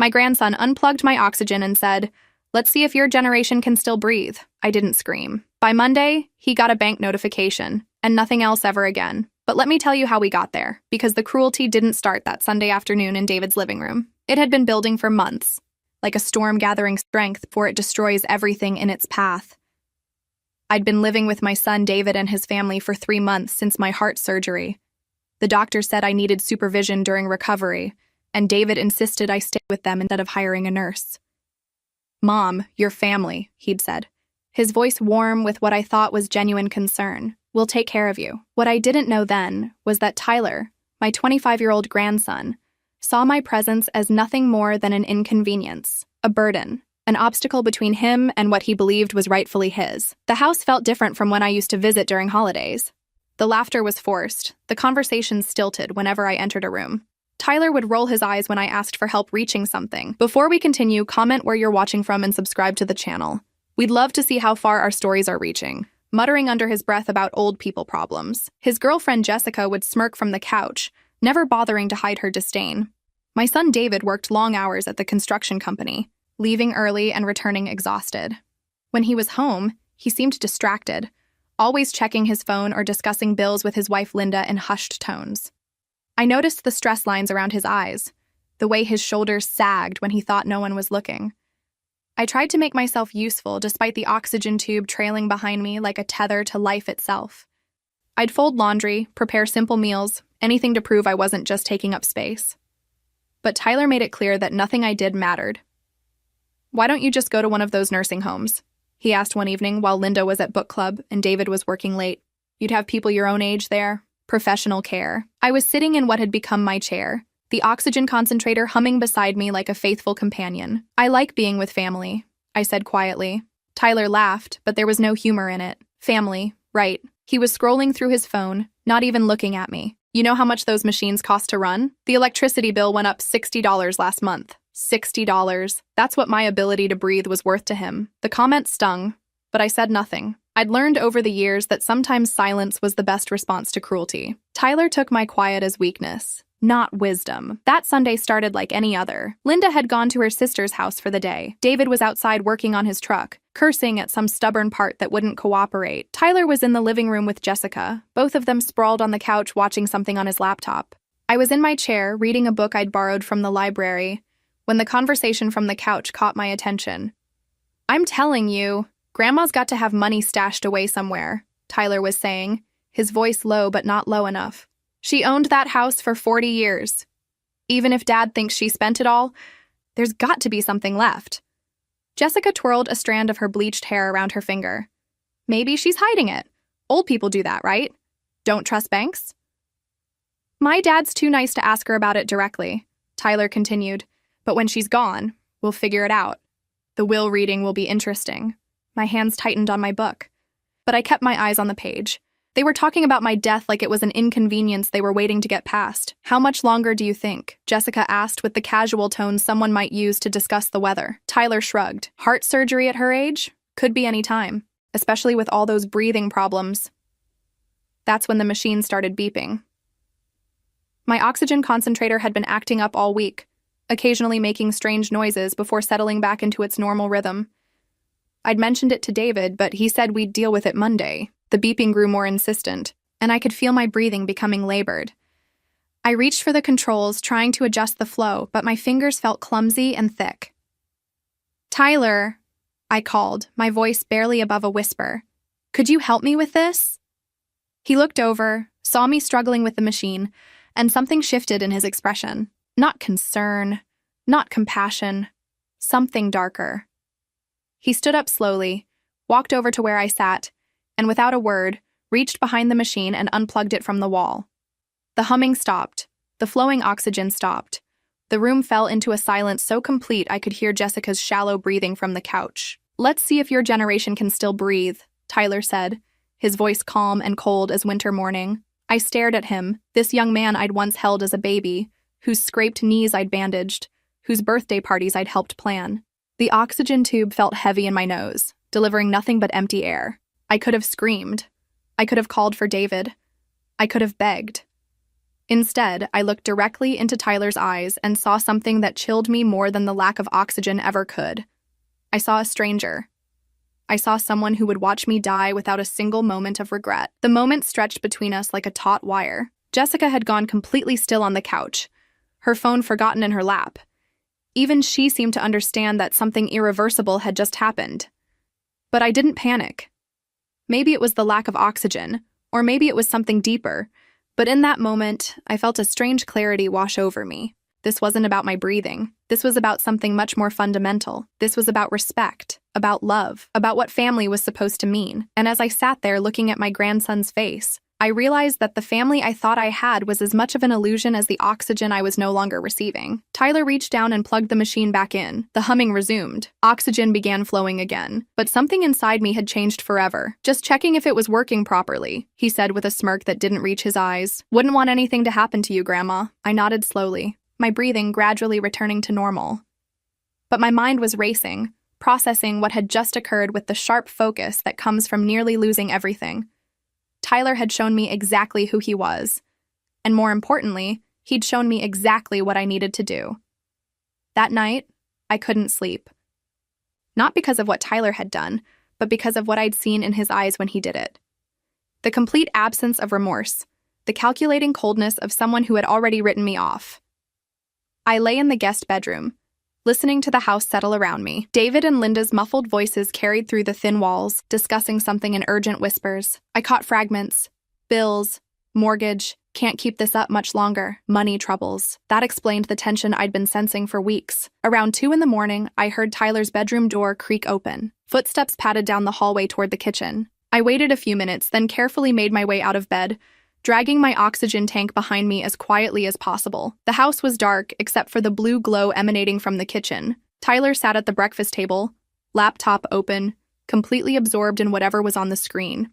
My grandson unplugged my oxygen and said, "Let's see if your generation can still breathe." I didn't scream. By Monday, he got a bank notification, and nothing else ever again. But let me tell you how we got there, because the cruelty didn't start that Sunday afternoon in David's living room. It had been building for months, like a storm gathering strength before it destroys everything in its path. I'd been living with my son David and his family for 3 months since my heart surgery. The doctor said I needed supervision during recovery, and David insisted I stay with them instead of hiring a nurse. "Mom, your family," he'd said, his voice warm with what I thought was genuine concern. "We'll take care of you." What I didn't know then was that Tyler, my 25-year-old grandson, saw my presence as nothing more than an inconvenience, a burden, an obstacle between him and what he believed was rightfully his. The house felt different from when I used to visit during holidays. The laughter was forced, the conversations stilted whenever I entered a room. Tyler would roll his eyes when I asked for help reaching something. Before we continue, comment where you're watching from and subscribe to the channel. We'd love to see how far our stories are reaching. Muttering under his breath about old people problems. His girlfriend Jessica would smirk from the couch, never bothering to hide her disdain. My son David worked long hours at the construction company, leaving early and returning exhausted. When he was home, he seemed distracted, always checking his phone or discussing bills with his wife Linda in hushed tones. I noticed the stress lines around his eyes, the way his shoulders sagged when he thought no one was looking. I tried to make myself useful despite the oxygen tube trailing behind me like a tether to life itself. I'd fold laundry, prepare simple meals, anything to prove I wasn't just taking up space. But Tyler made it clear that nothing I did mattered. "Why don't you just go to one of those nursing homes?" he asked one evening while Linda was at book club and David was working late. "You'd have people your own age there. Professional care." I was sitting in what had become my chair, the oxygen concentrator humming beside me like a faithful companion. "I like being with family," I said quietly. Tyler laughed, but there was no humor in it. "Family, right." He was scrolling through his phone, not even looking at me. "You know how much those machines cost to run? The electricity bill went up $60 last month." $60. That's what my ability to breathe was worth to him. The comment stung, but I said nothing. I'd learned over the years that sometimes silence was the best response to cruelty. Tyler took my quiet as weakness, not wisdom. That Sunday started like any other. Linda had gone to her sister's house for the day. David was outside working on his truck, cursing at some stubborn part that wouldn't cooperate. Tyler was in the living room with Jessica, both of them sprawled on the couch watching something on his laptop. I was in my chair, reading a book I'd borrowed from the library, when the conversation from the couch caught my attention. "I'm telling you, Grandma's got to have money stashed away somewhere," Tyler was saying, his voice low but not low enough. "She owned that house for 40 years. Even if Dad thinks she spent it all, there's got to be something left." Jessica twirled a strand of her bleached hair around her finger. "Maybe she's hiding it. Old people do that, right? Don't trust banks?" "My dad's too nice to ask her about it directly," Tyler continued. "But when she's gone, we'll figure it out. The will reading will be interesting." My hands tightened on my book, but I kept my eyes on the page. They were talking about my death like it was an inconvenience they were waiting to get past. "How much longer do you think?" Jessica asked with the casual tone someone might use to discuss the weather. Tyler shrugged. Heart surgery at her age? Could be any time, especially with all those breathing problems. That's when the machine started beeping. My oxygen concentrator had been acting up all week, occasionally making strange noises before settling back into its normal rhythm. I'd mentioned it to David, but he said we'd deal with it Monday. The beeping grew more insistent, and I could feel my breathing becoming labored. I reached for the controls, trying to adjust the flow, but my fingers felt clumsy and thick. "Tyler," I called, my voice barely above a whisper. "Could you help me with this?" He looked over, saw me struggling with the machine, and something shifted in his expression. Not concern, not compassion, something darker. He stood up slowly, walked over to where I sat, and without a word, reached behind the machine and unplugged it from the wall. The humming stopped. The flowing oxygen stopped. The room fell into a silence so complete I could hear Jessica's shallow breathing from the couch. "Let's see if your generation can still breathe," Tyler said, his voice calm and cold as winter morning. I stared at him, this young man I'd once held as a baby, whose scraped knees I'd bandaged, whose birthday parties I'd helped plan. The oxygen tube felt heavy in my nose, delivering nothing but empty air. I could have screamed. I could have called for David. I could have begged. Instead, I looked directly into Tyler's eyes and saw something that chilled me more than the lack of oxygen ever could. I saw a stranger. I saw someone who would watch me die without a single moment of regret. The moment stretched between us like a taut wire. Jessica had gone completely still on the couch, her phone forgotten in her lap. Even she seemed to understand that something irreversible had just happened. But I didn't panic. Maybe it was the lack of oxygen, or maybe it was something deeper. But in that moment, I felt a strange clarity wash over me. This wasn't about my breathing. This was about something much more fundamental. This was about respect, about love, about what family was supposed to mean. And as I sat there looking at my grandson's face, I realized that the family I thought I had was as much of an illusion as the oxygen I was no longer receiving. Tyler reached down and plugged the machine back in. The humming resumed. Oxygen began flowing again. But something inside me had changed forever. Just checking if it was working properly, he said with a smirk that didn't reach his eyes. Wouldn't want anything to happen to you, Grandma. I nodded slowly, my breathing gradually returning to normal. But my mind was racing, processing what had just occurred with the sharp focus that comes from nearly losing everything. Tyler had shown me exactly who he was, and more importantly, he'd shown me exactly what I needed to do. That night, I couldn't sleep. Not because of what Tyler had done, but because of what I'd seen in his eyes when he did it. The complete absence of remorse, the calculating coldness of someone who had already written me off. I lay in the guest bedroom, listening to the house settle around me. David and Linda's muffled voices carried through the thin walls, discussing something in urgent whispers. I caught fragments. Bills, mortgage, can't keep this up much longer, money troubles. That explained the tension I'd been sensing for weeks. Around 2 a.m, I heard Tyler's bedroom door creak open. Footsteps padded down the hallway toward the kitchen. I waited a few minutes, then carefully made my way out of bed, dragging my oxygen tank behind me as quietly as possible. The house was dark, except for the blue glow emanating from the kitchen. Tyler sat at the breakfast table, laptop open, completely absorbed in whatever was on the screen.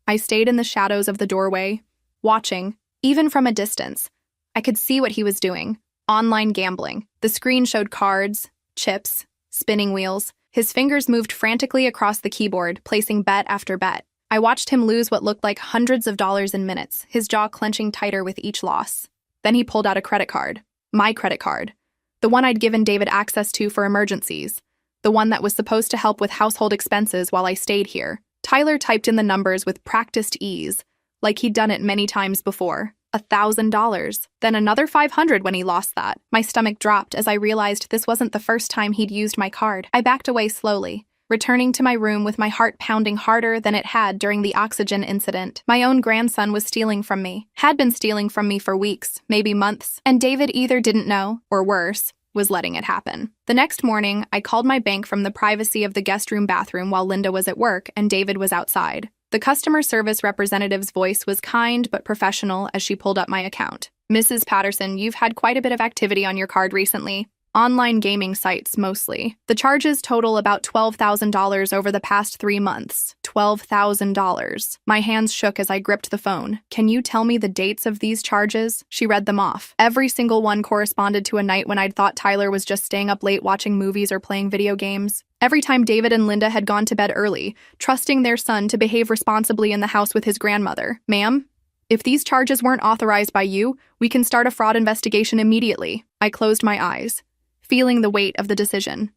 I stayed in the shadows of the doorway, watching, even from a distance. I could see what he was doing. Online gambling. The screen showed cards, chips, spinning wheels. His fingers moved frantically across the keyboard, placing bet after bet. I watched him lose what looked like hundreds of dollars in minutes, his jaw clenching tighter with each loss. Then he pulled out a credit card. My credit card. The one I'd given David access to for emergencies. The one that was supposed to help with household expenses while I stayed here. Tyler typed in the numbers with practiced ease, like he'd done it many times before. $1,000. Then another $500 when he lost that. My stomach dropped as I realized this wasn't the first time he'd used my card. I backed away slowly, returning to my room with my heart pounding harder than it had during the oxygen incident. My own grandson was stealing from me, had been stealing from me for weeks, maybe months, and David either didn't know, or worse, was letting it happen. The next morning, I called my bank from the privacy of the guest room bathroom while Linda was at work and David was outside. The customer service representative's voice was kind but professional as she pulled up my account. Mrs. Patterson, you've had quite a bit of activity on your card recently. Online gaming sites, mostly. The charges total about $12,000 over the past 3 months. $12,000. My hands shook as I gripped the phone. Can you tell me the dates of these charges? She read them off. Every single one corresponded to a night when I'd thought Tyler was just staying up late watching movies or playing video games. Every time David and Linda had gone to bed early, trusting their son to behave responsibly in the house with his grandmother. Ma'am, if these charges weren't authorized by you, we can start a fraud investigation immediately. I closed my eyes, feeling the weight of the decision.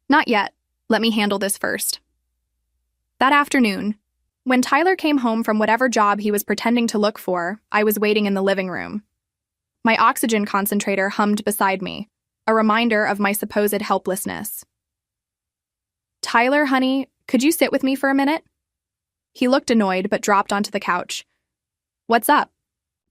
Not yet. Let me handle this first. That afternoon, when Tyler came home from whatever job he was pretending to look for, I was waiting in the living room. My oxygen concentrator hummed beside me, a reminder of my supposed helplessness. Tyler, honey, could you sit with me for a minute? He looked annoyed but dropped onto the couch. What's up?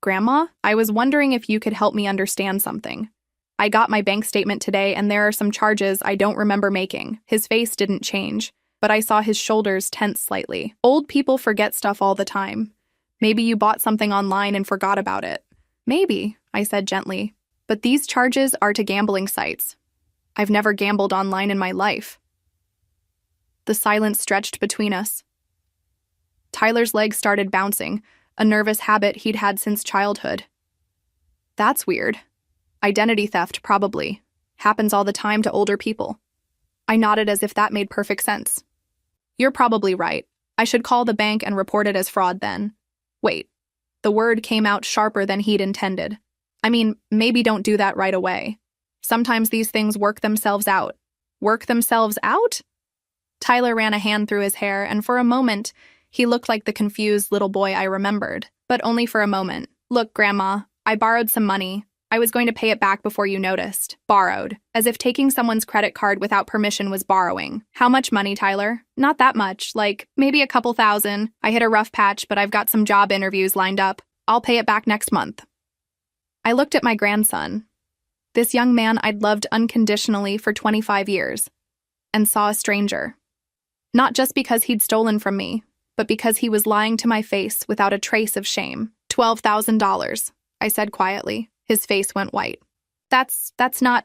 Grandma? I was wondering if you could help me understand something. I got my bank statement today and there are some charges I don't remember making. His face didn't change, but I saw his shoulders tense slightly. Old people forget stuff all the time. Maybe you bought something online and forgot about it. Maybe, I said gently, but these charges are to gambling sites. I've never gambled online in my life. The silence stretched between us. Tyler's legs started bouncing, a nervous habit he'd had since childhood. That's weird. Identity theft, probably. Happens all the time to older people. I nodded as if that made perfect sense. You're probably right. I should call the bank and report it as fraud then. Wait, The word came out sharper than he'd intended. I mean, maybe don't do that right away. Sometimes these things work themselves out. Work themselves out? Tyler ran a hand through his hair, and for a moment, he looked like the confused little boy I remembered. But only for a moment. Look, Grandma, I borrowed some money. I was going to pay it back before you noticed. Borrowed. As if taking someone's credit card without permission was borrowing. How much money, Tyler? Not that much, like maybe a couple thousand. I hit a rough patch, but I've got some job interviews lined up. I'll pay it back next month. I looked at my grandson, this young man I'd loved unconditionally for 25 years, and saw a stranger. Not just because he'd stolen from me, but because he was lying to my face without a trace of shame. $12,000, I said quietly. His face went white. That's not,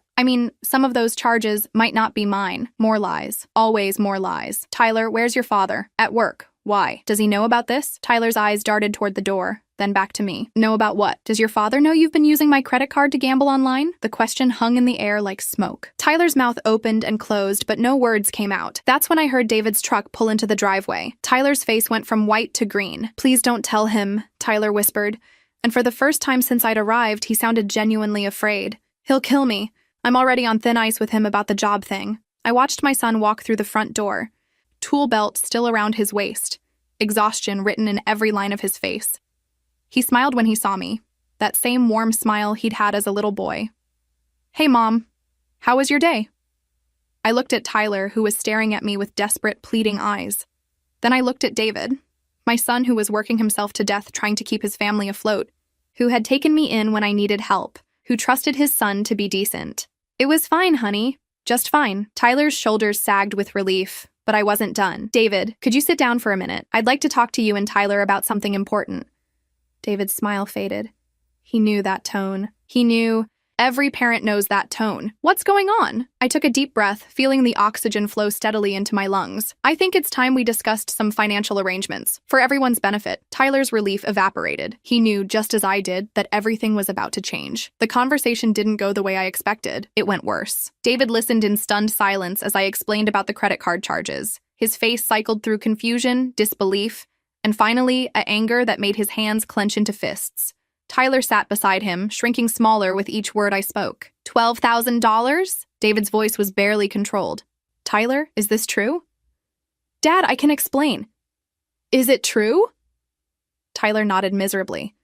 some of those charges might not be mine. More lies. Always more lies. Tyler, where's your father? At work. Why? Does he know about this? Tyler's eyes darted toward the door, then back to me. Know about what? Does your father know you've been using my credit card to gamble online? The question hung in the air like smoke. Tyler's mouth opened and closed, but no words came out. That's when I heard David's truck pull into the driveway. Tyler's face went from white to green. Please don't tell him, Tyler whispered. And for the first time since I'd arrived, he sounded genuinely afraid. He'll kill me. I'm already on thin ice with him about the job thing. I watched my son walk through the front door, tool belt still around his waist, exhaustion written in every line of his face. He smiled when he saw me, that same warm smile he'd had as a little boy. Hey, Mom. How was your day? I looked at Tyler, who was staring at me with desperate, pleading eyes. Then I looked at David, my son who was working himself to death trying to keep his family afloat, who had taken me in when I needed help, who trusted his son to be decent. It was fine, honey. Just fine. Tyler's shoulders sagged with relief, but I wasn't done. David, could you sit down for a minute? I'd like to talk to you and Tyler about something important. David's smile faded. He knew that tone. He knew. Every parent knows that tone. What's going on? I took a deep breath, feeling the oxygen flow steadily into my lungs. I think it's time we discussed some financial arrangements. For everyone's benefit, Tyler's relief evaporated. He knew, just as I did, that everything was about to change. The conversation didn't go the way I expected. It went worse. David listened in stunned silence as I explained about the credit card charges. His face cycled through confusion, disbelief, and finally, an anger that made his hands clench into fists. Tyler sat beside him, shrinking smaller with each word I spoke. $12,000? David's voice was barely controlled. Tyler, is this true? Dad, I can explain. Is it true? Tyler nodded miserably.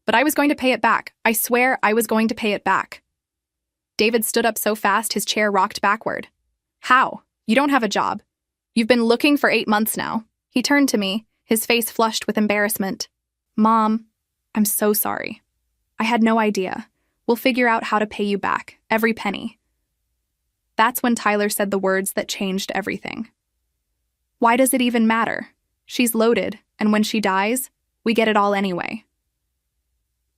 But I was going to pay it back. I swear I was going to pay it back. David stood up so fast his chair rocked backward. How? You don't have a job. You've been looking for 8 months now. He turned to me, his face flushed with embarrassment. Mom, I'm so sorry. I had no idea. We'll figure out how to pay you back, every penny. That's when Tyler said the words that changed everything. Why does it even matter? She's loaded, and when she dies, we get it all anyway.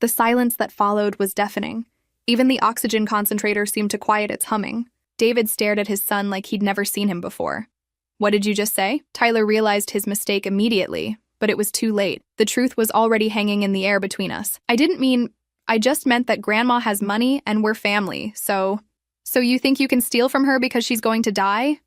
The silence that followed was deafening. Even the oxygen concentrator seemed to quiet its humming. David stared at his son like he'd never seen him before. What did you just say? Tyler realized his mistake immediately, but it was too late. The truth was already hanging in the air between us. I just meant that Grandma has money and we're family, so you think you can steal from her because she's going to die?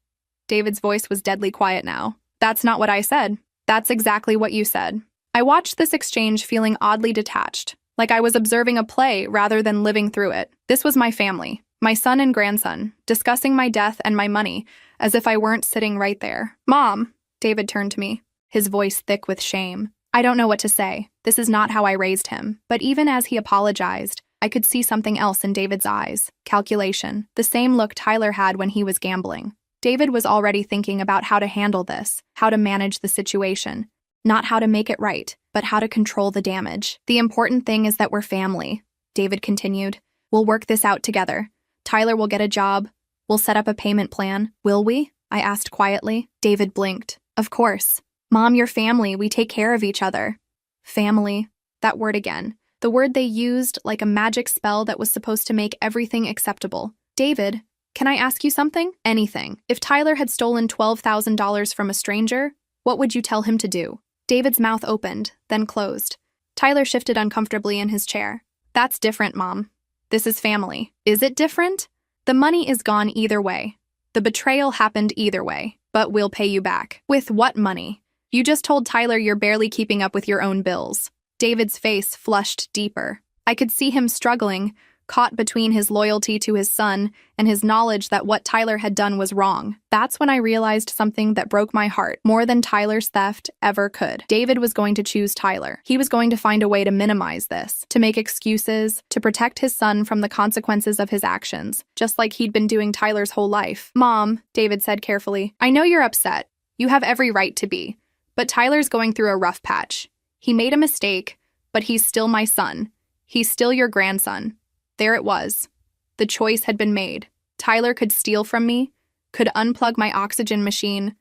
David's voice was deadly quiet now. That's not what I said. That's exactly what you said. I watched this exchange feeling oddly detached, like I was observing a play rather than living through it. This was my family, my son and grandson, discussing my death and my money, as if I weren't sitting right there. Mom, David turned to me, his voice thick with shame. I don't know what to say. This is not how I raised him. But even as he apologized, I could see something else in David's eyes. Calculation. The same look Tyler had when he was gambling. David was already thinking about how to handle this, how to manage the situation. Not how to make it right, but how to control the damage. The important thing is that we're family, David continued. We'll work this out together. Tyler will get a job. We'll set up a payment plan. Will we? I asked quietly. David blinked. Of course. Mom, you're family. We take care of each other. Family. That word again. The word they used like a magic spell that was supposed to make everything acceptable. David, can I ask you something? Anything. If Tyler had stolen $12,000 from a stranger, what would you tell him to do? David's mouth opened, then closed. Tyler shifted uncomfortably in his chair. That's different, Mom. This is family. Is it different? The money is gone either way. The betrayal happened either way, but we'll pay you back. With what money? You just told Tyler you're barely keeping up with your own bills. David's face flushed deeper. I could see him struggling, caught between his loyalty to his son and his knowledge that what Tyler had done was wrong. That's when I realized something that broke my heart more than Tyler's theft ever could. David was going to choose Tyler. He was going to find a way to minimize this, to make excuses, to protect his son from the consequences of his actions, just like he'd been doing Tyler's whole life. "Mom," David said carefully, "I know you're upset. You have every right to be. But Tyler's going through a rough patch. He made a mistake, but he's still my son. He's still your grandson." There it was. The choice had been made. Tyler could steal from me, could unplug my oxygen machine,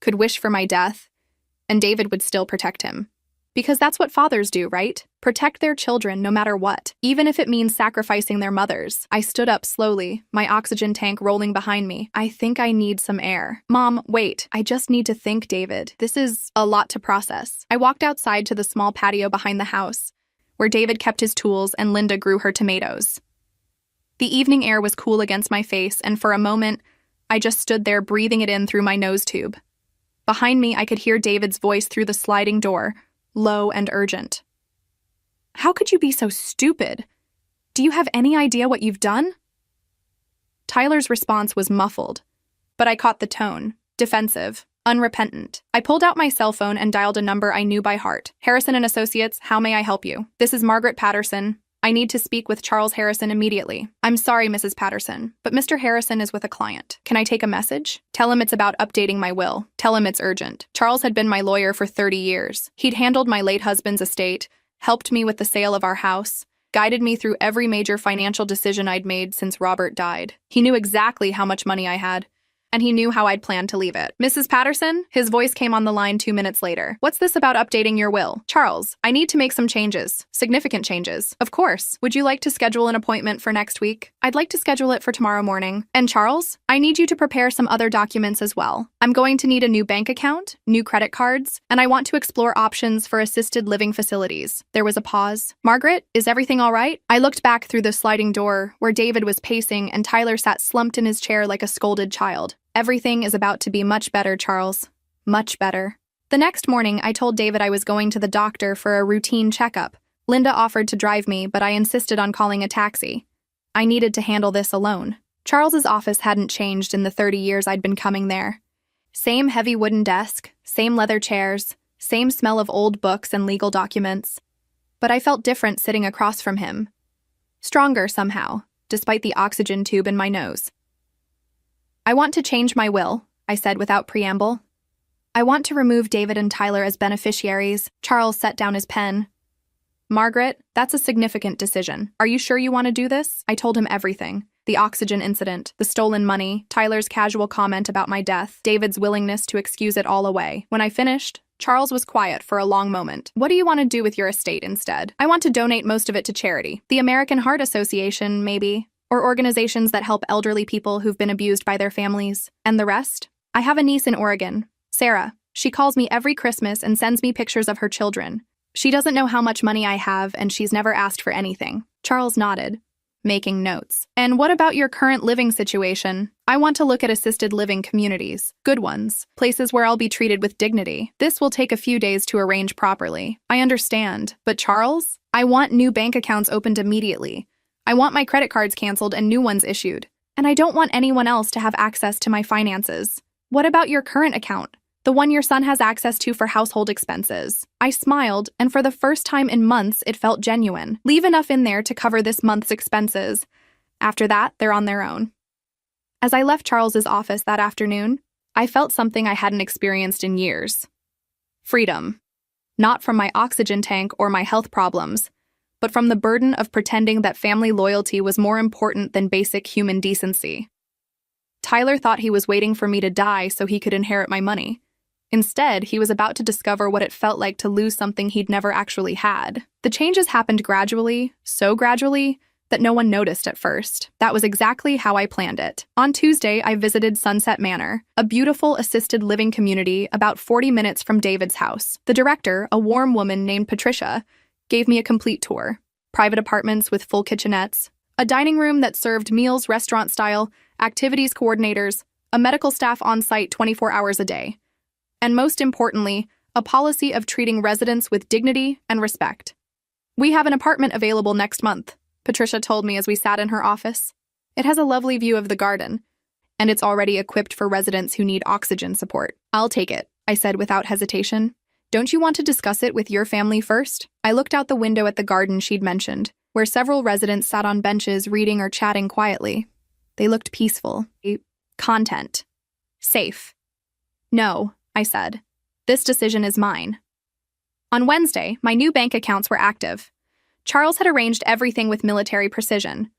could wish for my death, and David would still protect him. Because that's what fathers do, right? Protect their children no matter what, even if it means sacrificing their mothers. I stood up slowly, my oxygen tank rolling behind me. "I think I need some air." "Mom, wait. I just need to think, David. This is a lot to process." I walked outside to the small patio behind the house, where David kept his tools and Linda grew her tomatoes. The evening air was cool against my face, and for a moment, I just stood there breathing it in through my nose tube. Behind me, I could hear David's voice through the sliding door, low and urgent. "How could you be so stupid? Do you have any idea what you've done?" Tyler's response was muffled, but I caught the tone, defensive, unrepentant. I pulled out my cell phone and dialed a number I knew by heart. "Harrison and Associates, how may I help you? This is Margaret Patterson. I need to speak with Charles Harrison immediately." "I'm sorry, Mrs. Patterson, but Mr. Harrison is with a client. Can I take a message?" "Tell him it's about updating my will. Tell him it's urgent." Charles had been my lawyer for 30 years. He'd handled my late husband's estate, helped me with the sale of our house, guided me through every major financial decision I'd made since Robert died. He knew exactly how much money I had, and he knew how I'd planned to leave it. "Mrs. Patterson?" His voice came on the line 2 minutes later. "What's this about updating your will?" "Charles, I need to make some changes. Significant changes." "Of course. Would you like to schedule an appointment for next week?" "I'd like to schedule it for tomorrow morning." "And Charles, I need you to prepare some other documents as well. I'm going to need a new bank account, new credit cards, and I want to explore options for assisted living facilities." There was a pause. "Margaret, is everything all right?" I looked back through the sliding door, where David was pacing and Tyler sat slumped in his chair like a scolded child. "Everything is about to be much better, Charles. Much better." The next morning, I told David I was going to the doctor for a routine checkup. Linda offered to drive me, but I insisted on calling a taxi. I needed to handle this alone. Charles's office hadn't changed in the 30 years I'd been coming there. Same heavy wooden desk, same leather chairs, same smell of old books and legal documents. But I felt different sitting across from him. Stronger somehow, despite the oxygen tube in my nose. "I want to change my will," I said without preamble. "I want to remove David and Tyler as beneficiaries." Charles set down his pen. "Margaret, that's a significant decision. Are you sure you want to do this?" I told him everything. The oxygen incident, the stolen money, Tyler's casual comment about my death, David's willingness to excuse it all away. When I finished, Charles was quiet for a long moment. "What do you want to do with your estate instead?" "I want to donate most of it to charity. The American Heart Association, maybe. Or organizations that help elderly people who've been abused by their families. And the rest? I have a niece in Oregon, Sarah. She calls me every Christmas and sends me pictures of her children. She doesn't know how much money I have, and she's never asked for anything." Charles nodded, making notes. "And what about your current living situation?" "I want to look at assisted living communities. Good ones. Places where I'll be treated with dignity. This will take a few days to arrange properly." "I understand. But Charles, I want new bank accounts opened immediately. I want my credit cards canceled and new ones issued. And I don't want anyone else to have access to my finances." "What about your current account? The one your son has access to for household expenses?" I smiled, and for the first time in months, it felt genuine. "Leave enough in there to cover this month's expenses. After that, they're on their own." As I left Charles's office that afternoon, I felt something I hadn't experienced in years. Freedom. Not from my oxygen tank or my health problems, but from the burden of pretending that family loyalty was more important than basic human decency. Tyler thought he was waiting for me to die so he could inherit my money. Instead, he was about to discover what it felt like to lose something he'd never actually had. The changes happened gradually, so gradually, that no one noticed at first. That was exactly how I planned it. On Tuesday, I visited Sunset Manor, a beautiful assisted living community about 40 minutes from David's house. The director, a warm woman named Patricia, gave me a complete tour. Private apartments with full kitchenettes, a dining room that served meals restaurant-style, activities coordinators, a medical staff on site 24 hours a day. And most importantly, a policy of treating residents with dignity and respect. We have an apartment available next month, Patricia told me as we sat in her office. It has a lovely view of the garden, and it's already equipped for residents who need oxygen support. I'll take it, I said without hesitation. Don't you want to discuss it with your family first? I looked out the window at the garden she'd mentioned, where several residents sat on benches reading or chatting quietly. They looked peaceful. Content. Safe. No, I said. This decision is mine. On Wednesday, my new bank accounts were active. Charles had arranged everything with military precision.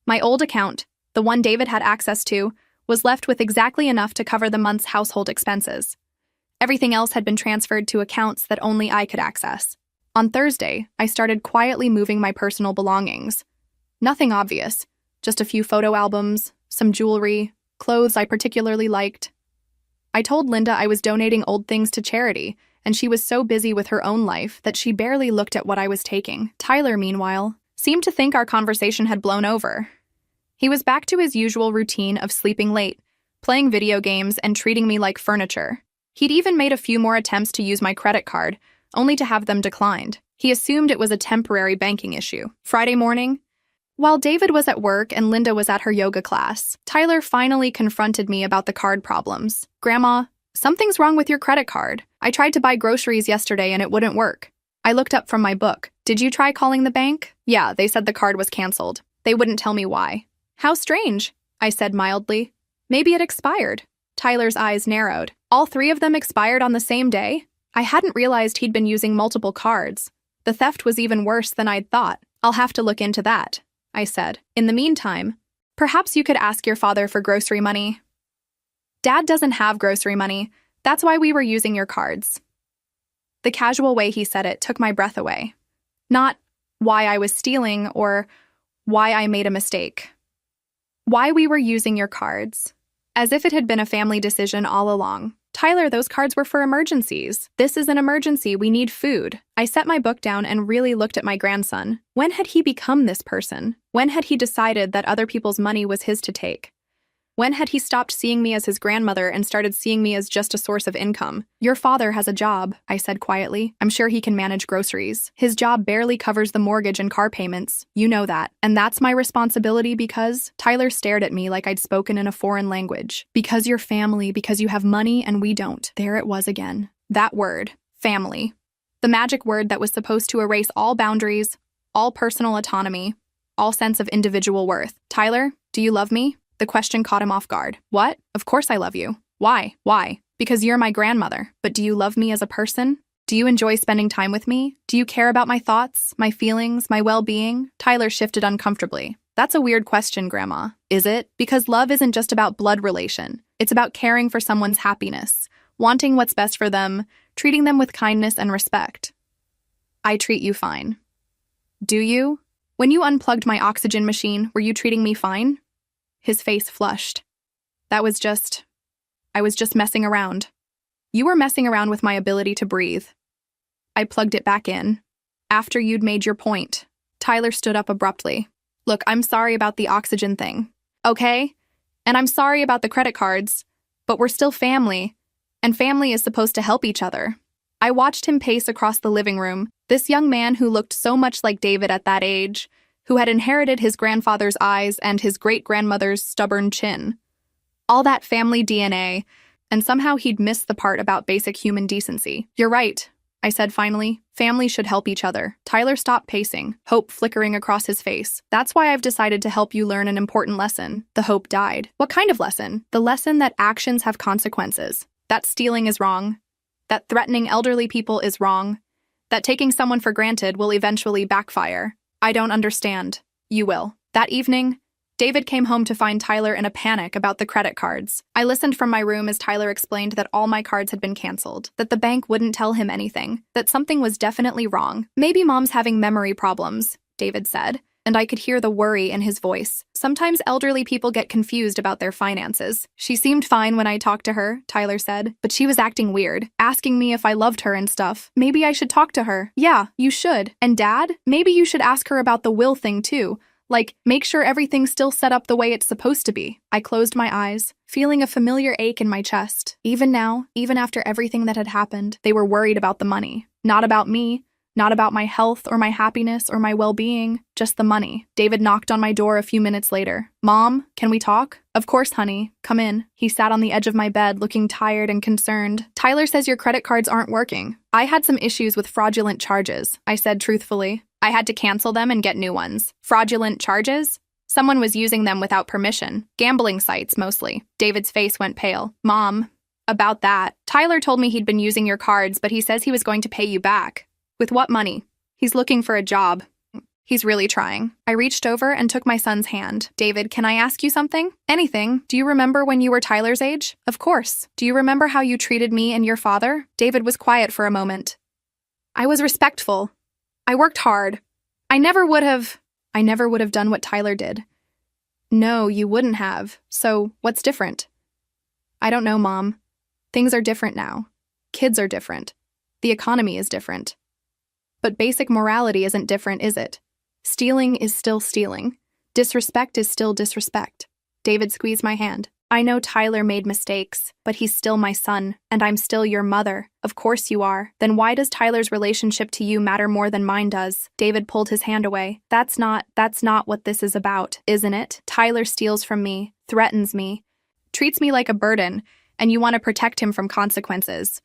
My old account, the one David had access to, was left with exactly enough to cover the month's household expenses. Everything else had been transferred to accounts that only I could access. On Thursday, I started quietly moving my personal belongings. Nothing obvious, just a few photo albums, some jewelry, clothes I particularly liked. I told Linda I was donating old things to charity, and she was so busy with her own life that she barely looked at what I was taking. Tyler, meanwhile, seemed to think our conversation had blown over. He was back to his usual routine of sleeping late, playing video games, and treating me like furniture. He'd even made a few more attempts to use my credit card, only to have them declined. He assumed it was a temporary banking issue. Friday morning, while David was at work and Linda was at her yoga class, Tyler finally confronted me about the card problems. Grandma, something's wrong with your credit card. I tried to buy groceries yesterday and it wouldn't work. I looked up from my book. Did you try calling the bank? Yeah, they said the card was canceled. They wouldn't tell me why. How strange, I said mildly. Maybe it expired. Tyler's eyes narrowed. All three of them expired on the same day? I hadn't realized he'd been using multiple cards. The theft was even worse than I'd thought. I'll have to look into that, I said. In the meantime, perhaps you could ask your father for grocery money. Dad doesn't have grocery money. That's why we were using your cards. The casual way he said it took my breath away. Not why I was stealing or why I made a mistake. Why we were using your cards. As if it had been a family decision all along. Tyler, those cards were for emergencies. This is an emergency. We need food. I set my book down and really looked at my grandson. When had he become this person? When had he decided that other people's money was his to take? When had he stopped seeing me as his grandmother and started seeing me as just a source of income? Your father has a job, I said quietly. I'm sure he can manage groceries. His job barely covers the mortgage and car payments. You know that. And that's my responsibility because… Tyler stared at me like I'd spoken in a foreign language. Because you're family, because you have money and we don't. There it was again. That word. Family. The magic word that was supposed to erase all boundaries, all personal autonomy, all sense of individual worth. Tyler, do you love me? The question caught him off guard. What? Of course I love you. Why? Why? Because you're my grandmother. But do you love me as a person? Do you enjoy spending time with me? Do you care about my thoughts, my feelings, my well-being? Tyler shifted uncomfortably. That's a weird question, Grandma. Is it? Because love isn't just about blood relation. It's about caring for someone's happiness, wanting what's best for them, treating them with kindness and respect. I treat you fine. Do you? When you unplugged my oxygen machine, were you treating me fine? His face flushed. I was just messing around. You were messing around with my ability to breathe. I plugged it back in. After you'd made your point. Tyler stood up abruptly. Look, I'm sorry about the oxygen thing. Okay? And I'm sorry about the credit cards, but we're still family, and family is supposed to help each other. I watched him pace across the living room, this young man who looked so much like David at that age, who had inherited his grandfather's eyes and his great-grandmother's stubborn chin. All that family DNA, and somehow he'd missed the part about basic human decency. You're right, I said finally. Family should help each other. Tyler stopped pacing, hope flickering across his face. That's why I've decided to help you learn an important lesson. The hope died. What kind of lesson? The lesson that actions have consequences. That stealing is wrong. That threatening elderly people is wrong. That taking someone for granted will eventually backfire. I don't understand. You will. That evening, David came home to find Tyler in a panic about the credit cards. I listened from my room as Tyler explained that all my cards had been canceled, that the bank wouldn't tell him anything, that something was definitely wrong. Maybe Mom's having memory problems, David said, and I could hear the worry in his voice. Sometimes elderly people get confused about their finances. She seemed fine when I talked to her, Tyler said, but she was acting weird, asking me if I loved her and stuff. Maybe I should talk to her. Yeah, you should. And Dad, maybe you should ask her about the will thing too. Like, make sure everything's still set up the way it's supposed to be. I closed my eyes, feeling a familiar ache in my chest. Even now, even after everything that had happened, they were worried about the money. Not about me, Not about my health or my happiness or my well-being, just the money. David knocked on my door a few minutes later. Mom, can we talk? Of course, honey. Come in. He sat on the edge of my bed, looking tired and concerned. Tyler says your credit cards aren't working. I had some issues with fraudulent charges, I said truthfully. I had to cancel them and get new ones. Fraudulent charges? Someone was using them without permission. Gambling sites, mostly. David's face went pale. Mom, about that. Tyler told me he'd been using your cards, but he says he was going to pay you back. With what money? He's looking for a job. He's really trying. I reached over and took my son's hand. David, can I ask you something? Anything. Do you remember when you were Tyler's age? Of course. Do you remember how you treated me and your father? David was quiet for a moment. I was respectful. I worked hard. I never would have done what Tyler did. No, you wouldn't have. So, what's different? I don't know, Mom. Things are different now. Kids are different. The economy is different. But basic morality isn't different, is it? Stealing is still stealing. Disrespect is still disrespect. David squeezed my hand. I know Tyler made mistakes, but he's still my son, and I'm still your mother. Of course you are. Then why does Tyler's relationship to you matter more than mine does? David pulled his hand away. That's not what this is about, isn't it? Tyler steals from me, threatens me, treats me like a burden, and you want to protect him from consequences.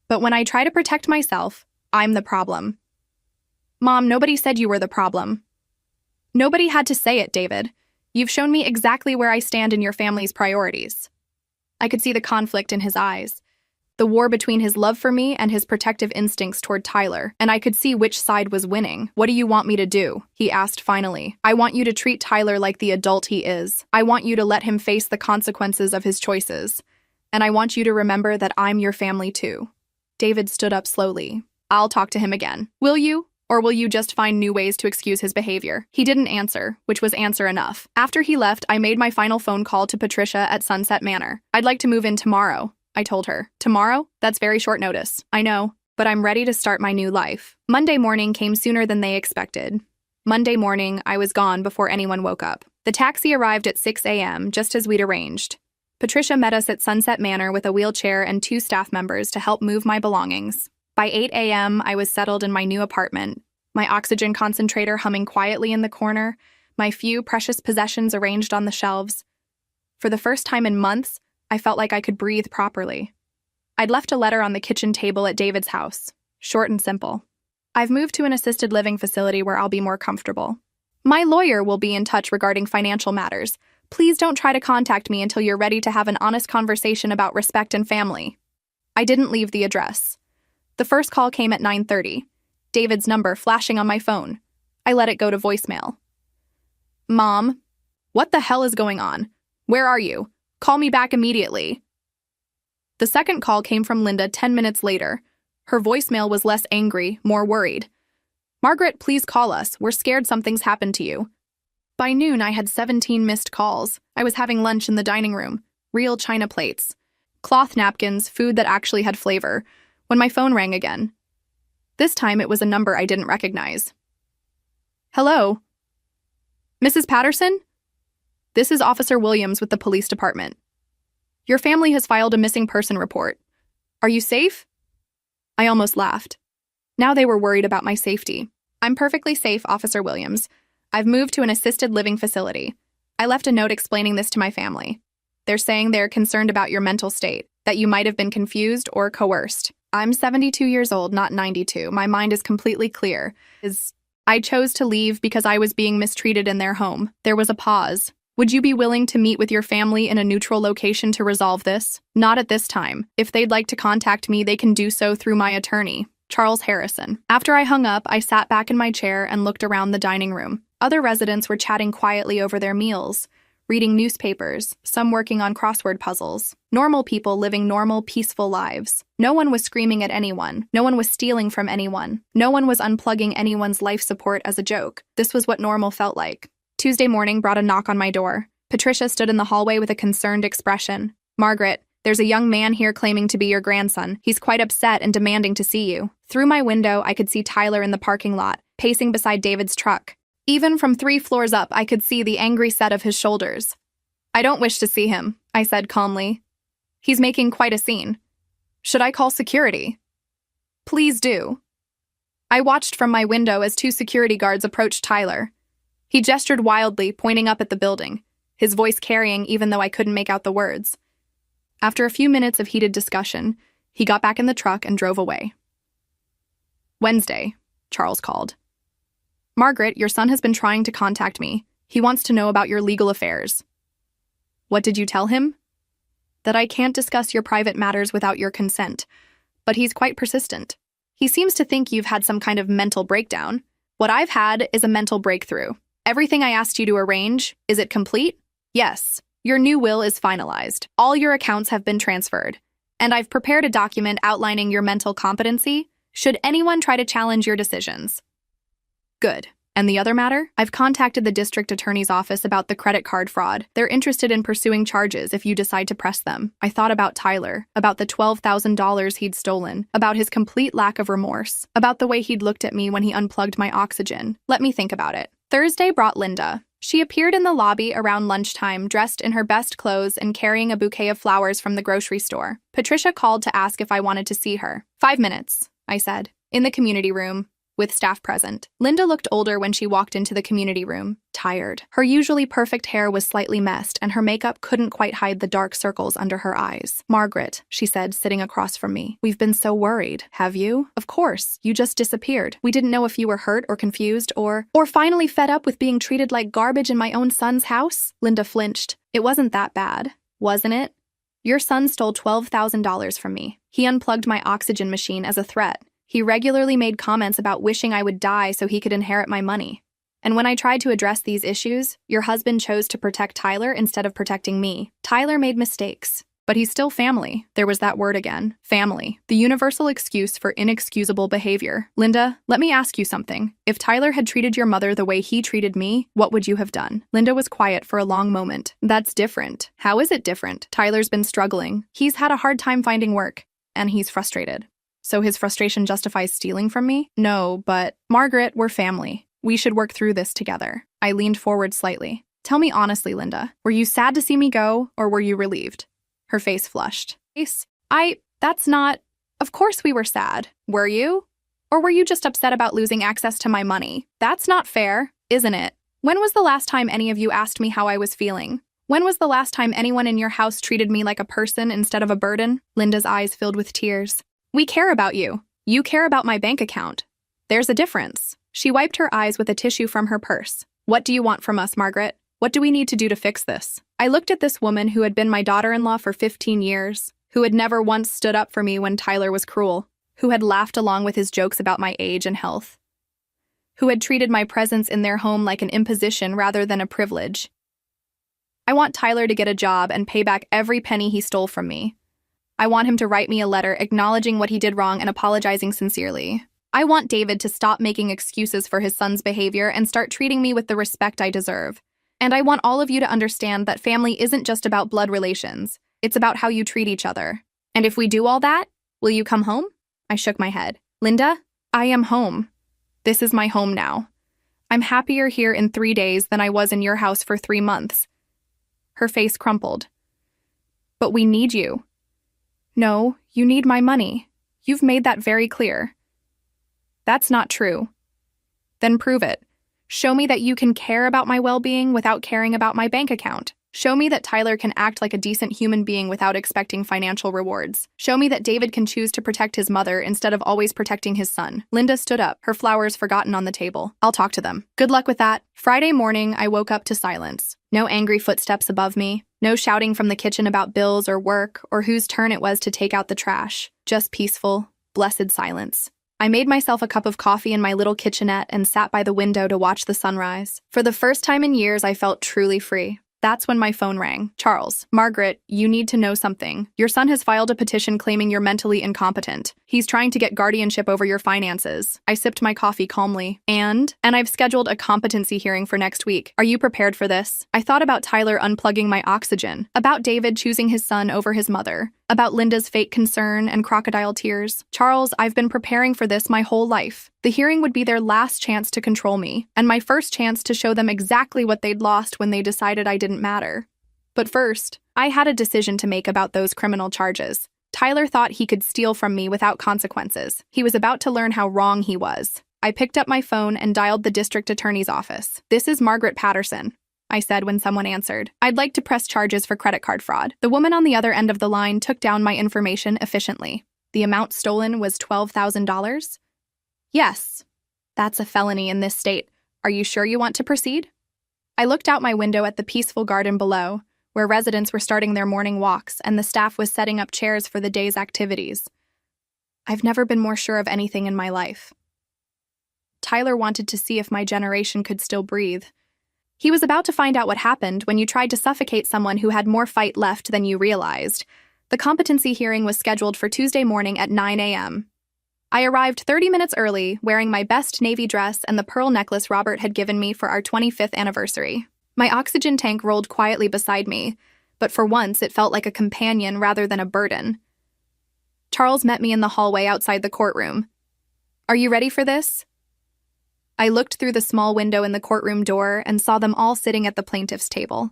But when I try to protect myself, I'm the problem. Mom, nobody said you were the problem. Nobody had to say it, David. You've shown me exactly where I stand in your family's priorities. I could see the conflict in his eyes, the war between his love for me and his protective instincts toward Tyler, and I could see which side was winning. What do you want me to do? He asked finally. I want you to treat Tyler like the adult he is. I want you to let him face the consequences of his choices. And I want you to remember that I'm your family too. David stood up slowly. I'll talk to him again. Will you? Or will you just find new ways to excuse his behavior? He didn't answer, which was answer enough. After he left, I made my final phone call to Patricia at Sunset Manor. I'd like to move in tomorrow, I told her. Tomorrow? That's very short notice. I know, but I'm ready to start my new life. Monday morning came sooner than they expected. Monday morning, I was gone before anyone woke up. The taxi arrived at 6 a.m., just as we'd arranged. Patricia met us at Sunset Manor with a wheelchair and 2 staff members to help move my belongings. By 8 a.m., I was settled in my new apartment, my oxygen concentrator humming quietly in the corner, my few precious possessions arranged on the shelves. For the first time in months, I felt like I could breathe properly. I'd left a letter on the kitchen table at David's house, short and simple. I've moved to an assisted living facility where I'll be more comfortable. My lawyer will be in touch regarding financial matters. Please don't try to contact me until you're ready to have an honest conversation about respect and family. I didn't leave the address. The first call came at 9:30. David's number flashing on my phone. I let it go to voicemail. Mom, what the hell is going on? Where are you? Call me back immediately. The second call came from Linda 10 minutes later. Her voicemail was less angry, more worried. Margaret, please call us. We're scared something's happened to you. By noon, I had 17 missed calls. I was having lunch in the dining room. Real china plates. Cloth napkins, food that actually had flavor. When my phone rang again. This time, it was a number I didn't recognize. Hello? Mrs. Patterson? This is Officer Williams with the police department. Your family has filed a missing person report. Are you safe? I almost laughed. Now they were worried about my safety. I'm perfectly safe, Officer Williams. I've moved to an assisted living facility. I left a note explaining this to my family. They're saying they're concerned about your mental state, that you might have been confused or coerced. I'm 72 years old, not 92. My mind is completely clear. I chose to leave because I was being mistreated in their home. There was a pause. Would you be willing to meet with your family in a neutral location to resolve this? Not at this time. If they'd like to contact me, they can do so through my attorney, Charles Harrison. After I hung up, I sat back in my chair and looked around the dining room. Other residents were chatting quietly over their meals, reading newspapers, some working on crossword puzzles. Normal people living normal, peaceful lives. No one was screaming at anyone. No one was stealing from anyone. No one was unplugging anyone's life support as a joke. This was what normal felt like. Tuesday morning brought a knock on my door. Patricia stood in the hallway with a concerned expression. Margaret, there's a young man here claiming to be your grandson. He's quite upset and demanding to see you. Through my window, I could see Tyler in the parking lot, pacing beside David's truck. Even from 3 floors up, I could see the angry set of his shoulders. I don't wish to see him, I said calmly. He's making quite a scene. Should I call security? Please do. I watched from my window as two security guards approached Tyler. He gestured wildly, pointing up at the building, his voice carrying even though I couldn't make out the words. After a few minutes of heated discussion, he got back in the truck and drove away. Wednesday, Charles called. Margaret, your son has been trying to contact me. He wants to know about your legal affairs. What did you tell him? That I can't discuss your private matters without your consent, but he's quite persistent. He seems to think you've had some kind of mental breakdown. What I've had is a mental breakthrough. Everything I asked you to arrange, is it complete? Yes. Your new will is finalized. All your accounts have been transferred. And I've prepared a document outlining your mental competency, should anyone try to challenge your decisions. Good. And the other matter? I've contacted the district attorney's office about the credit card fraud. They're interested in pursuing charges if you decide to press them. I thought about Tyler, about the $12,000 he'd stolen, about his complete lack of remorse, about the way he'd looked at me when he unplugged my oxygen. Let me think about it. Thursday brought Linda. She appeared in the lobby around lunchtime, dressed in her best clothes and carrying a bouquet of flowers from the grocery store. Patricia called to ask if I wanted to see her. 5 minutes, I said, in the community room, with staff present. Linda looked older when she walked into the community room, tired. Her usually perfect hair was slightly messed, and her makeup couldn't quite hide the dark circles under her eyes. Margaret, she said, sitting across from me. We've been so worried. Have you? Of course. You just disappeared. We didn't know if you were hurt or confused or finally fed up with being treated like garbage in my own son's house. Linda flinched. It wasn't that bad, wasn't it? Your son stole $12,000 from me. He unplugged my oxygen machine as a threat. He regularly made comments about wishing I would die so he could inherit my money. And when I tried to address these issues, your husband chose to protect Tyler instead of protecting me. Tyler made mistakes, but he's still family. There was that word again, family. The universal excuse for inexcusable behavior. Linda, let me ask you something. If Tyler had treated your mother the way he treated me, what would you have done? Linda was quiet for a long moment. That's different. How is it different? Tyler's been struggling. He's had a hard time finding work, and he's frustrated. So his frustration justifies stealing from me? No, but Margaret, we're family. We should work through this together. I leaned forward slightly. Tell me honestly, Linda, were you sad to see me go, or were you relieved? Her face flushed. That's not... Of course we were sad. Were you? Or were you just upset about losing access to my money? That's not fair, isn't it? When was the last time any of you asked me how I was feeling? When was the last time anyone in your house treated me like a person instead of a burden? Linda's eyes filled with tears. We care about you. You care about my bank account. There's a difference. She wiped her eyes with a tissue from her purse. What do you want from us, Margaret? What do we need to do to fix this? I looked at this woman who had been my daughter-in-law for 15 years, who had never once stood up for me when Tyler was cruel, who had laughed along with his jokes about my age and health, who had treated my presence in their home like an imposition rather than a privilege. I want Tyler to get a job and pay back every penny he stole from me. I want him to write me a letter acknowledging what he did wrong and apologizing sincerely. I want David to stop making excuses for his son's behavior and start treating me with the respect I deserve. And I want all of you to understand that family isn't just about blood relations. It's about how you treat each other. And if we do all that, will you come home? I shook my head. Linda, I am home. This is my home now. I'm happier here in 3 days than I was in your house for 3 months. Her face crumpled. But we need you. No, you need my money. You've made that very clear. That's not true. Then prove it. Show me that you can care about my well-being without caring about my bank account. Show me that Tyler can act like a decent human being without expecting financial rewards. Show me that David can choose to protect his mother instead of always protecting his son. Linda stood up, her flowers forgotten on the table. I'll talk to them. Good luck with that. Friday morning, I woke up to silence. No angry footsteps above me. No shouting from the kitchen about bills or work or whose turn it was to take out the trash. Just peaceful, blessed silence. I made myself a cup of coffee in my little kitchenette and sat by the window to watch the sunrise. For the first time in years, I felt truly free. That's when my phone rang. Charles, Margaret, you need to know something. Your son has filed a petition claiming you're mentally incompetent. He's trying to get guardianship over your finances. I sipped my coffee calmly. And I've scheduled a competency hearing for next week. Are you prepared for this? I thought about Tyler unplugging my oxygen, about David choosing his son over his mother, about Linda's fake concern and crocodile tears. Charles, I've been preparing for this my whole life. The hearing would be their last chance to control me, and my first chance to show them exactly what they'd lost when they decided I didn't matter. But first, I had a decision to make about those criminal charges. Tyler thought he could steal from me without consequences. He was about to learn how wrong he was. I picked up my phone and dialed the district attorney's office. "This is Margaret Patterson," I said when someone answered. "I'd like to press charges for credit card fraud." The woman on the other end of the line took down my information efficiently. The amount stolen was $12,000? "Yes. That's a felony in this state. Are you sure you want to proceed?" I looked out my window at the peaceful garden below, where residents were starting their morning walks and the staff was setting up chairs for the day's activities. I've never been more sure of anything in my life. Tyler wanted to see if my generation could still breathe. He was about to find out what happened when you tried to suffocate someone who had more fight left than you realized. The competency hearing was scheduled for Tuesday morning at 9 a.m. I arrived 30 minutes early, wearing my best navy dress and the pearl necklace Robert had given me for our 25th anniversary. My oxygen tank rolled quietly beside me, but for once it felt like a companion rather than a burden. Charles met me in the hallway outside the courtroom. "Are you ready for this?" I looked through the small window in the courtroom door and saw them all sitting at the plaintiff's table.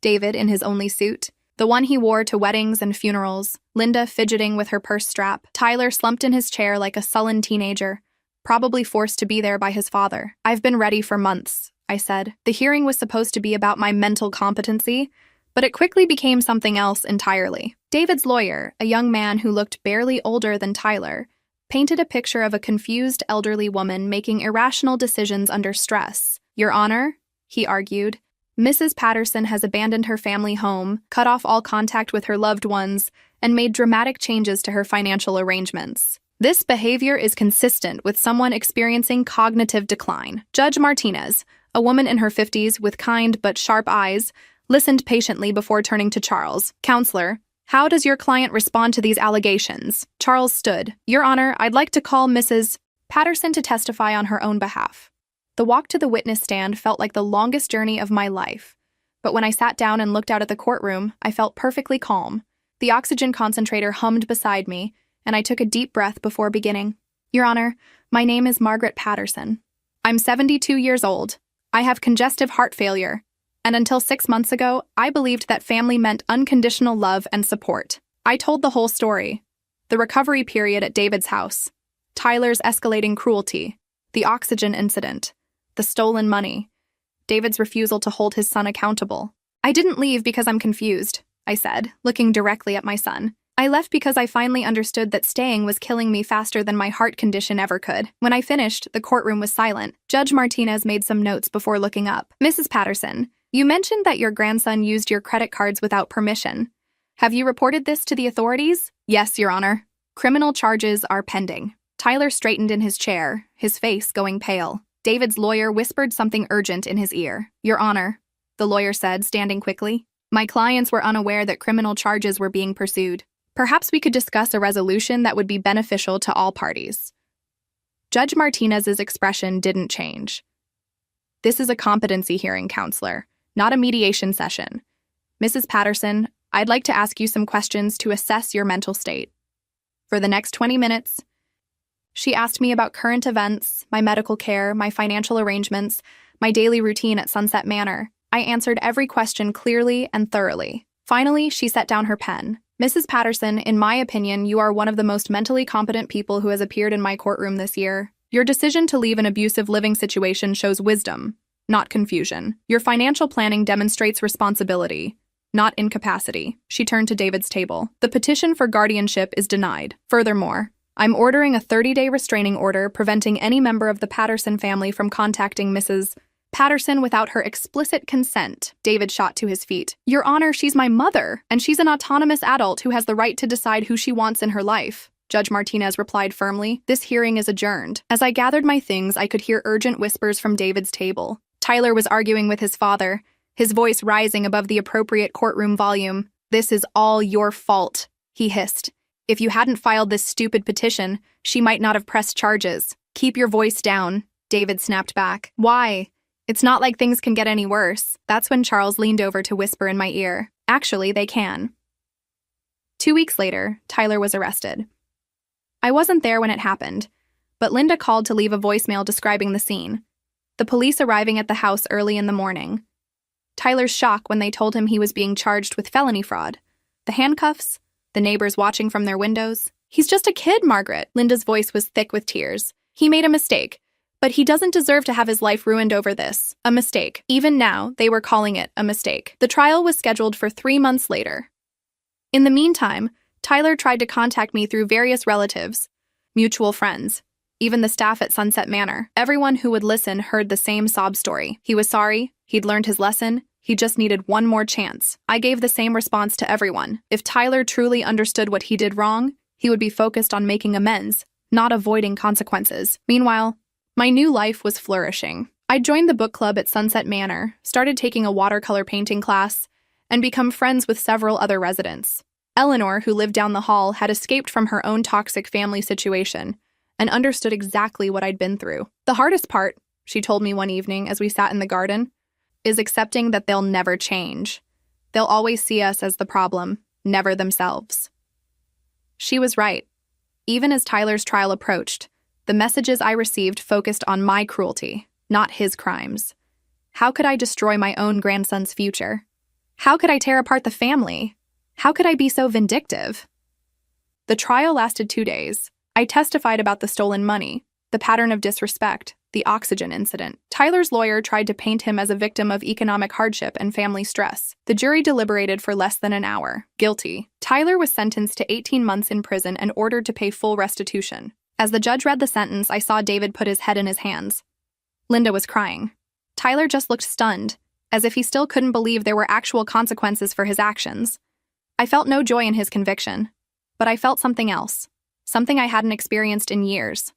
David in his only suit, the one he wore to weddings and funerals, Linda fidgeting with her purse strap, Tyler slumped in his chair like a sullen teenager, probably forced to be there by his father. "I've been ready for months," I said. The hearing was supposed to be about my mental competency, but it quickly became something else entirely. David's lawyer, a young man who looked barely older than Tyler, painted a picture of a confused elderly woman making irrational decisions under stress. "Your Honor," he argued, "Mrs. Patterson has abandoned her family home, cut off all contact with her loved ones, and made dramatic changes to her financial arrangements. This behavior is consistent with someone experiencing cognitive decline." Judge Martinez, a woman in her 50s with kind but sharp eyes, listened patiently before turning to Charles. "Counselor, how does your client respond to these allegations?" Charles stood. "Your Honor, I'd like to call Mrs. Patterson to testify on her own behalf." The walk to the witness stand felt like the longest journey of my life, but when I sat down and looked out at the courtroom, I felt perfectly calm. The oxygen concentrator hummed beside me, and I took a deep breath before beginning. "Your Honor, my name is Margaret Patterson. I'm 72 years old. I have congestive heart failure, and until 6 months ago, I believed that family meant unconditional love and support. I told the whole story. The recovery period at David's house, Tyler's escalating cruelty, the oxygen incident, the stolen money, David's refusal to hold his son accountable. I didn't leave because I'm confused," I said, looking directly at my son. "I left because I finally understood that staying was killing me faster than my heart condition ever could." When I finished, the courtroom was silent. Judge Martinez made some notes before looking up. "Mrs. Patterson, you mentioned that your grandson used your credit cards without permission. Have you reported this to the authorities?" "Yes, Your Honor. Criminal charges are pending." Tyler straightened in his chair, his face going pale. David's lawyer whispered something urgent in his ear. "Your Honor," the lawyer said, standing quickly, "my clients were unaware that criminal charges were being pursued. Perhaps we could discuss a resolution that would be beneficial to all parties." Judge Martinez's expression didn't change. "This is a competency hearing, Counselor, not a mediation session. Mrs. Patterson, I'd like to ask you some questions to assess your mental state. For the next 20 minutes, she asked me about current events, my medical care, my financial arrangements, my daily routine at Sunset Manor. I answered every question clearly and thoroughly. Finally, she set down her pen. "Mrs. Patterson, in my opinion, you are one of the most mentally competent people who has appeared in my courtroom this year. Your decision to leave an abusive living situation shows wisdom, not confusion. Your financial planning demonstrates responsibility, not incapacity." She turned to David's table. "The petition for guardianship is denied. Furthermore, I'm ordering a 30-day restraining order preventing any member of the Patterson family from contacting Mrs. Patterson without her explicit consent." David shot to his feet. "Your Honor, she's my mother, and she's an autonomous adult who has the right to decide who she wants in her life." Judge Martinez replied firmly. "This hearing is adjourned." As I gathered my things, I could hear urgent whispers from David's table. Tyler was arguing with his father, his voice rising above the appropriate courtroom volume. "This is all your fault," he hissed. "If you hadn't filed this stupid petition, she might not have pressed charges." "Keep your voice down," David snapped back. "Why? It's not like things can get any worse." That's when Charles leaned over to whisper in my ear. "Actually, they can." 2 weeks later, Tyler was arrested. I wasn't there when it happened, but Linda called to leave a voicemail describing the scene. The police arriving at the house early in the morning. Tyler's shock when they told him he was being charged with felony fraud. The handcuffs, The neighbors watching from their windows. He's just a kid, Margaret. Linda's voice was thick with tears. He made a mistake, but he doesn't deserve to have his life ruined over this. A mistake. Even now, they were calling it a mistake. The trial was scheduled for 3 months later. In the meantime, Tyler tried to contact me through various relatives, mutual friends, even the staff at Sunset Manor. Everyone who would listen heard the same sob story. He was sorry, he'd learned his lesson, he just needed one more chance. I gave the same response to everyone. If Tyler truly understood what he did wrong, he would be focused on making amends, not avoiding consequences. Meanwhile, my new life was flourishing. I joined the book club at Sunset Manor, started taking a watercolor painting class, and become friends with several other residents. Eleanor, who lived down the hall, had escaped from her own toxic family situation and understood exactly what I'd been through. The hardest part, she told me one evening as we sat in the garden, is accepting that they'll never change. They'll always see us as the problem, never themselves. She was right. Even as Tyler's trial approached, the messages I received focused on my cruelty, not his crimes. How could I destroy my own grandson's future? How could I tear apart the family? How could I be so vindictive? The trial lasted 2 days. I testified about the stolen money, the pattern of disrespect, the oxygen incident. Tyler's lawyer tried to paint him as a victim of economic hardship and family stress. The jury deliberated for less than an hour. Guilty. Tyler was sentenced to 18 months in prison and ordered to pay full restitution. As the judge read the sentence, I saw David put his head in his hands. Linda was crying. Tyler just looked stunned, as if he still couldn't believe there were actual consequences for his actions. I felt no joy in his conviction, but I felt something else, something I hadn't experienced in years.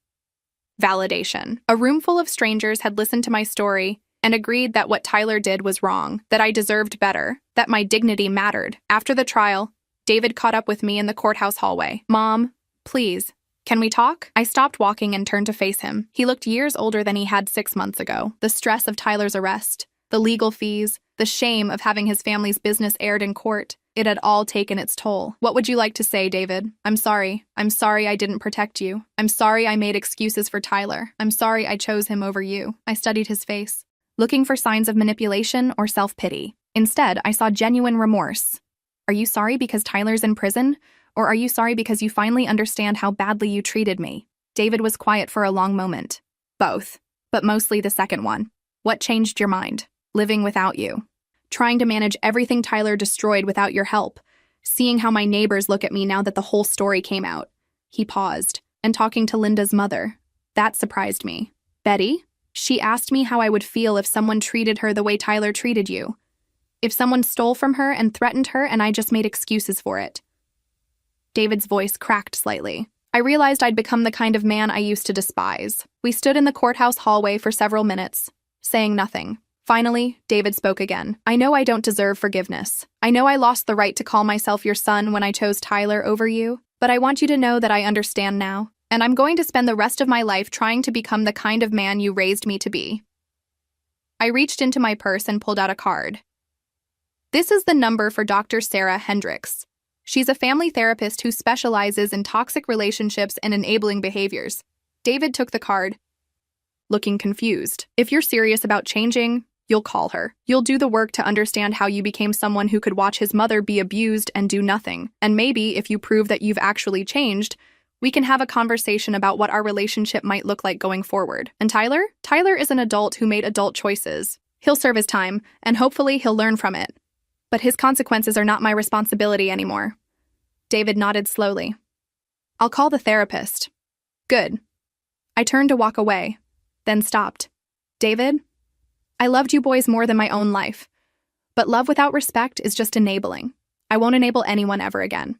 Validation. A room full of strangers had listened to my story and agreed that what Tyler did was wrong, that I deserved better, that my dignity mattered. After the trial, David caught up with me in the courthouse hallway. "Mom, please, can we talk?" I stopped walking and turned to face him. He looked years older than he had 6 months ago. The stress of Tyler's arrest, the legal fees, the shame of having his family's business aired in court, it had all taken its toll. "What would you like to say, David? I'm sorry. I'm sorry I didn't protect you. I'm sorry I made excuses for Tyler. I'm sorry I chose him over you." I studied his face, looking for signs of manipulation or self-pity. Instead, I saw genuine remorse. "Are you sorry because Tyler's in prison? Or are you sorry because you finally understand how badly you treated me?" David was quiet for a long moment. "Both, but mostly the second one. What changed your mind? Living without you. Trying to manage everything Tyler destroyed without your help. Seeing how my neighbors look at me now that the whole story came out." He paused, and talking to Linda's mother. That surprised me. "Betty?" She asked me how I would feel if someone treated her the way Tyler treated you. If someone stole from her and threatened her and I just made excuses for it. David's voice cracked slightly. I realized I'd become the kind of man I used to despise. We stood in the courthouse hallway for several minutes, saying nothing. Finally, David spoke again. "I know I don't deserve forgiveness. I know I lost the right to call myself your son when I chose Tyler over you, but I want you to know that I understand now, and I'm going to spend the rest of my life trying to become the kind of man you raised me to be." I reached into my purse and pulled out a card. "This is the number for Dr. Sarah Hendricks. She's a family therapist who specializes in toxic relationships and enabling behaviors." David took the card, looking confused. "If you're serious about changing, you'll call her. You'll do the work to understand how you became someone who could watch his mother be abused and do nothing. And maybe, if you prove that you've actually changed, we can have a conversation about what our relationship might look like going forward. And Tyler? Tyler is an adult who made adult choices. He'll serve his time, and hopefully he'll learn from it. But his consequences are not my responsibility anymore." David nodded slowly. "I'll call the therapist." "Good." I turned to walk away, then stopped. "David, I loved you boys more than my own life. But love without respect is just enabling. I won't enable anyone ever again."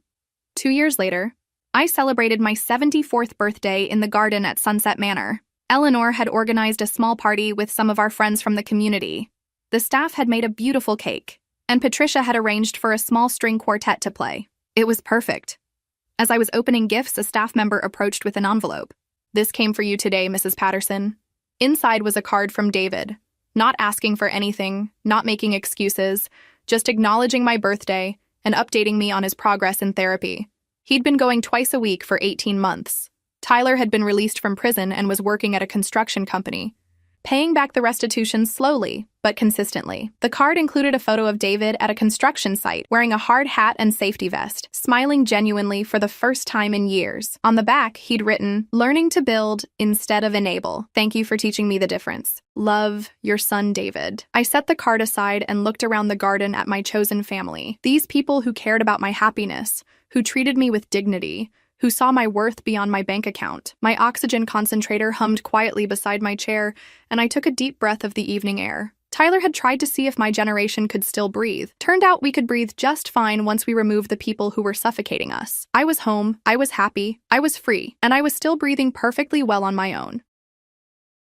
2 years later, I celebrated my 74th birthday in the garden at Sunset Manor. Eleanor had organized a small party with some of our friends from the community. The staff had made a beautiful cake, and Patricia had arranged for a small string quartet to play. It was perfect. As I was opening gifts, a staff member approached with an envelope. "This came for you today, Mrs. Patterson." Inside was a card from David, not asking for anything, not making excuses, just acknowledging my birthday and updating me on his progress in therapy. He'd been going twice a week for 18 months. Tyler had been released from prison and was working at a construction company. paying back the restitution slowly, but consistently. The card included a photo of David at a construction site, wearing a hard hat and safety vest, smiling genuinely for the first time in years. On the back, he'd written, "Learning to build instead of enable. Thank you for teaching me the difference. Love, your son David." I set the card aside and looked around the garden at my chosen family. These people who cared about my happiness, who treated me with dignity, who saw my worth beyond my bank account. My oxygen concentrator hummed quietly beside my chair, and I took a deep breath of the evening air. Tyler had tried to see if my generation could still breathe. Turned out we could breathe just fine once we removed the people who were suffocating us. I was home, I was happy, I was free, and I was still breathing perfectly well on my own.